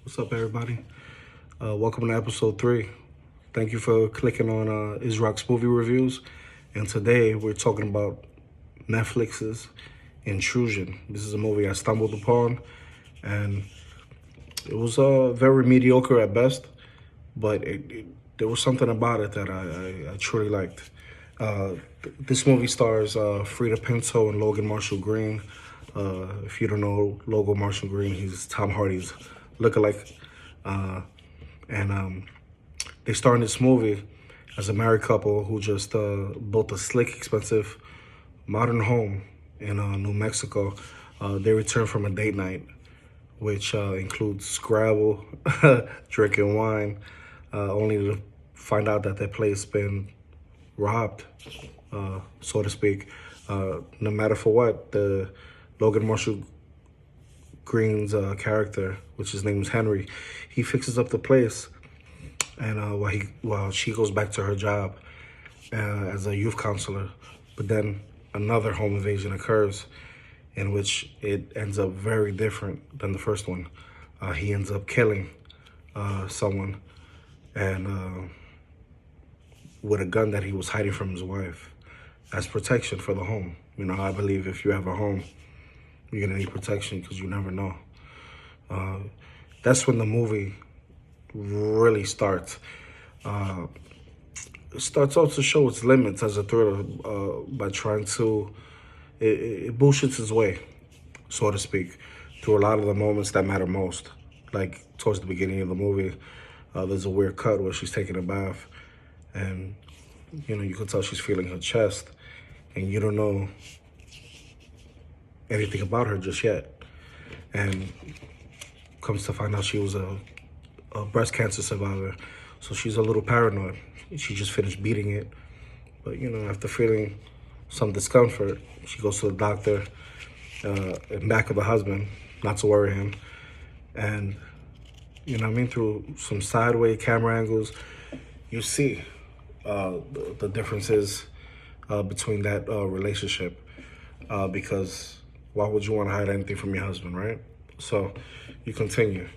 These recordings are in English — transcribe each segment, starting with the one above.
What's up, everybody? Welcome to episode 3. Thank you for clicking on Isrock's movie reviews. And today we're talking about Netflix's Intrusion. This is a movie I stumbled upon, and it was very mediocre at best, but there was something about it that I truly liked. This movie stars Frieda Pinto and Logan Marshall Green. If you don't know Logan Marshall Green, he's Tom Hardy's lookalike. And they star in this movie as a married couple who just built a slick, expensive, modern home in New Mexico. They return from a date night, which includes Scrabble, drinking wine, only to find out that their place been robbed, so to speak. No matter for what, the Logan Marshall Green's character, which his name is Henry, he fixes up the place, and while she goes back to her job as a youth counselor, but then another home invasion occurs, in which it ends up very different than the first one. He ends up killing someone, and with a gun that he was hiding from his wife as protection for the home. You know, I believe if you have a home, you're gonna need protection because you never know. That's when the movie really starts. It starts out to show its limits as a thriller by trying to, it bullshits its way, so to speak, through a lot of the moments that matter most. Like towards the beginning of the movie, there's a weird cut where she's taking a bath, and you can tell she's feeling her chest, and you don't know anything about her just yet. And comes to find out she was a breast cancer survivor, so she's a little paranoid. She just finished beating it, but after feeling some discomfort, she goes to the doctor in back of the husband, not to worry him. And through some sideways camera angles, you see the differences between that relationship, because why would you want to hide anything from your husband, right? So you continue.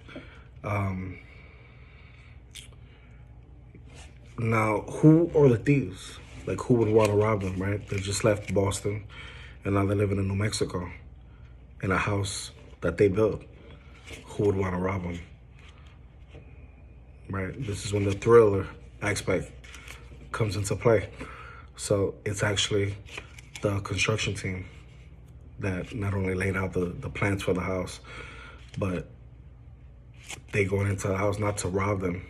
Now, who are the thieves? Like, who would want to rob them, right? They just left Boston, and now they're living in New Mexico in a house that they built. Who would want to rob them, right? This is when the thriller aspect comes into play. So it's actually the construction team that not only laid out the plans for the house, but they going into the house not to rob them,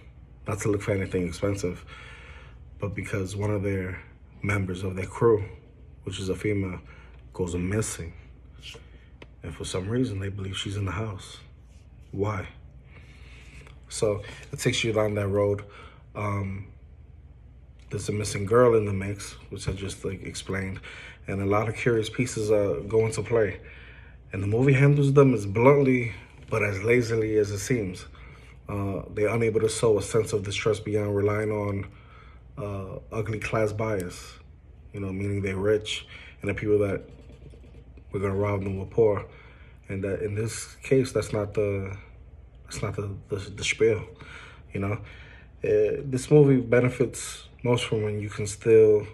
not to look for anything expensive, but because one of their members of their crew, which is a female, goes missing. And for some reason, they believe she's in the house. Why? So it takes you down that road. There's a missing girl in the mix, which I just explained, and a lot of curious pieces go into play. And the movie handles them as bluntly, but as lazily as it seems. They're unable to sow a sense of distress beyond relying on ugly class bias, meaning they're rich, and the people that we're gonna rob them were poor. And that in this case, that's not the spiel. This movie benefits most from when you can still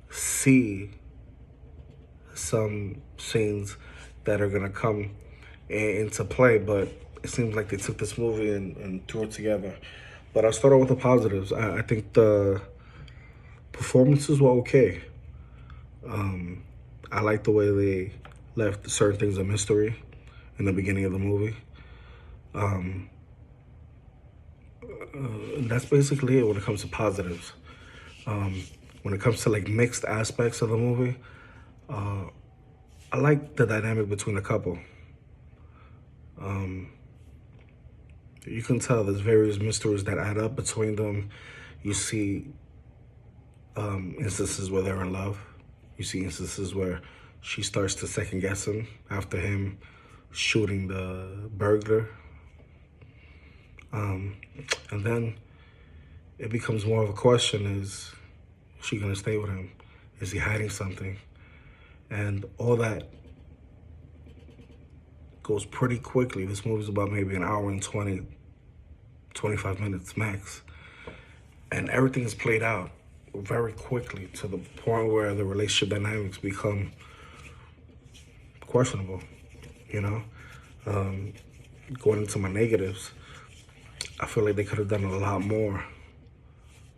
see some scenes that are gonna come into play, but it seems like they took this movie and threw it together. But I'll start out with the positives. I think the performances were okay. I like the way they left certain things a mystery in the beginning of the movie. That's basically it when it comes to positives. When it comes to mixed aspects of the movie, I like the dynamic between the couple. You can tell there's various mysteries that add up between them. You see instances where they're in love. You see instances where she starts to second guess him after him shooting the burglar. And then it becomes more of a question, is she gonna stay with him? Is he hiding something? And all that goes pretty quickly. This movie's about maybe an hour and 20, 25 minutes max. And everything is played out very quickly to the point where the relationship dynamics become questionable, you know? Going into my negatives, I feel like they could have done a lot more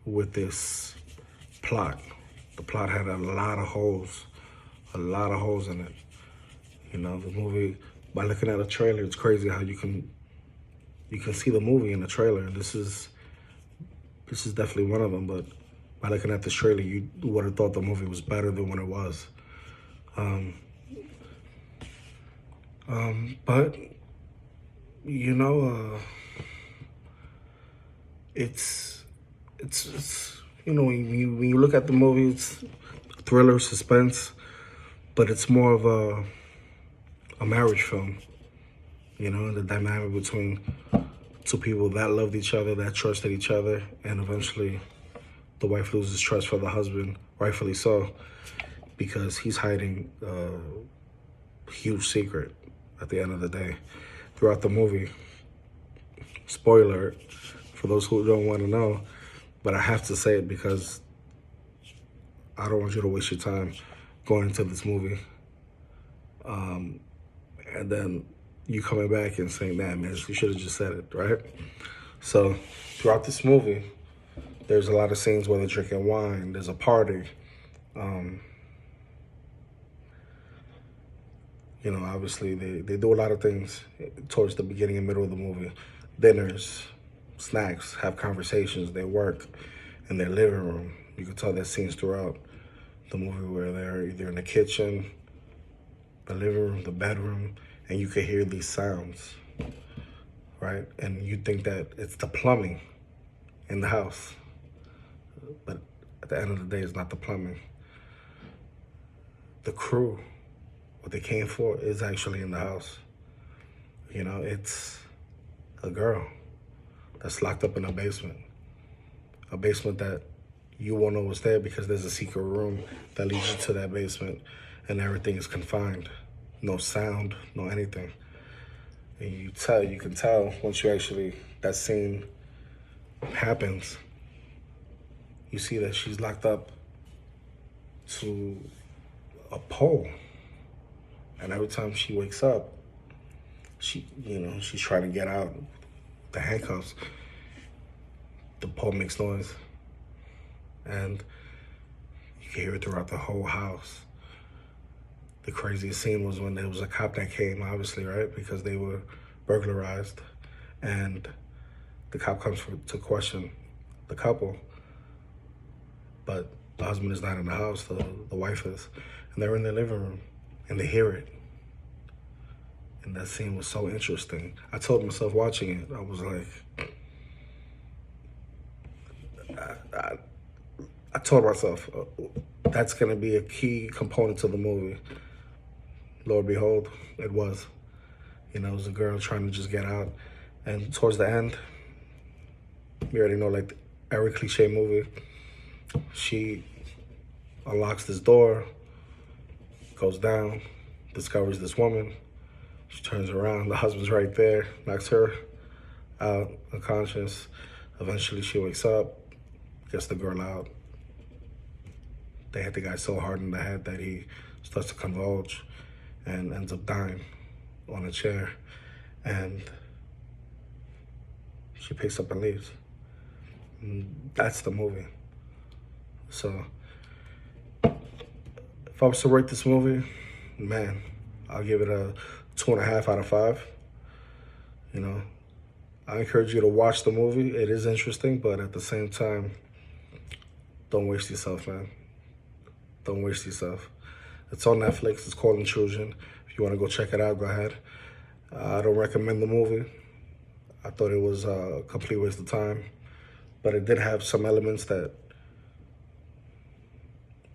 with this plot. The plot had a lot of holes in it. You know, the movie, by looking at a trailer, it's crazy how you can see the movie in the trailer. And this is definitely one of them, but by looking at this trailer, you would have thought the movie was better than what it was. But, you know, it's you know, when you look at the movie, it's thriller, suspense, but it's more of a marriage film. You know, the dynamic between two people that loved each other, that trusted each other, and eventually the wife loses trust for the husband, rightfully so, because he's hiding a huge secret at the end of the day. Throughout the movie, spoiler for those who don't want to know, but I have to say it because I don't want you to waste your time going into this movie. And then you coming back and saying, man, you should have just said it, right? So throughout this movie, there's a lot of scenes where they're drinking wine, there's a party. You know, obviously they do a lot of things towards the beginning and middle of the movie. Dinners, snacks, have conversations, they work in their living room. You can tell there's scenes throughout the movie where they're either in the kitchen, the living room, the bedroom, and you can hear these sounds, right? And you think that it's the plumbing in the house. But at the end of the day, it's not the plumbing. The crew, what they came for, is actually in the house. You know, it's a girl that's locked up in a basement that you won't know was there because there's a secret room that leads you to that basement and everything is confined. No sound, no anything. And you can tell once you actually, that scene happens, you see that she's locked up to a pole. And every time she wakes up, she's trying to get out the handcuffs. The pole makes noise. And you can hear it throughout the whole house. The craziest scene was when there was a cop that came, obviously, right? Because they were burglarized. And the cop comes to question the couple. But the husband is not in the house, the wife is. And they're in their living room, and they hear it. And that scene was so interesting. I told myself watching it, I was like, I told myself, that's going to be a key component to the movie. Lord behold, it was. You know, it was a girl trying to just get out. And towards the end, you already know, like every cliche movie, she unlocks this door, goes down, discovers this woman. She turns around, the husband's right there, knocks her out, unconscious. Eventually she wakes up, gets the girl out. They hit the guy so hard in the head that he starts to convulge and ends up dying on a chair. And she picks up and leaves. And that's the movie. So if I was to rate this movie, man, I'll give it a 2.5 out of 5. You know, I encourage you to watch the movie. It is interesting, but at the same time, don't waste yourself, man. Don't waste yourself. It's on Netflix. It's called Intrusion. If you want to go check it out, go ahead. I don't recommend the movie. I thought it was a complete waste of time, but it did have some elements that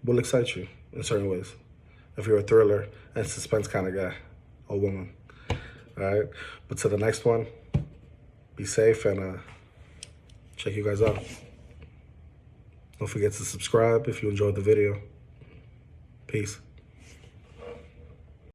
will excite you in certain ways if you're a thriller and suspense kind of guy or woman. All right? But to the next one, be safe and check you guys out. Don't forget to subscribe if you enjoyed the video. Peace.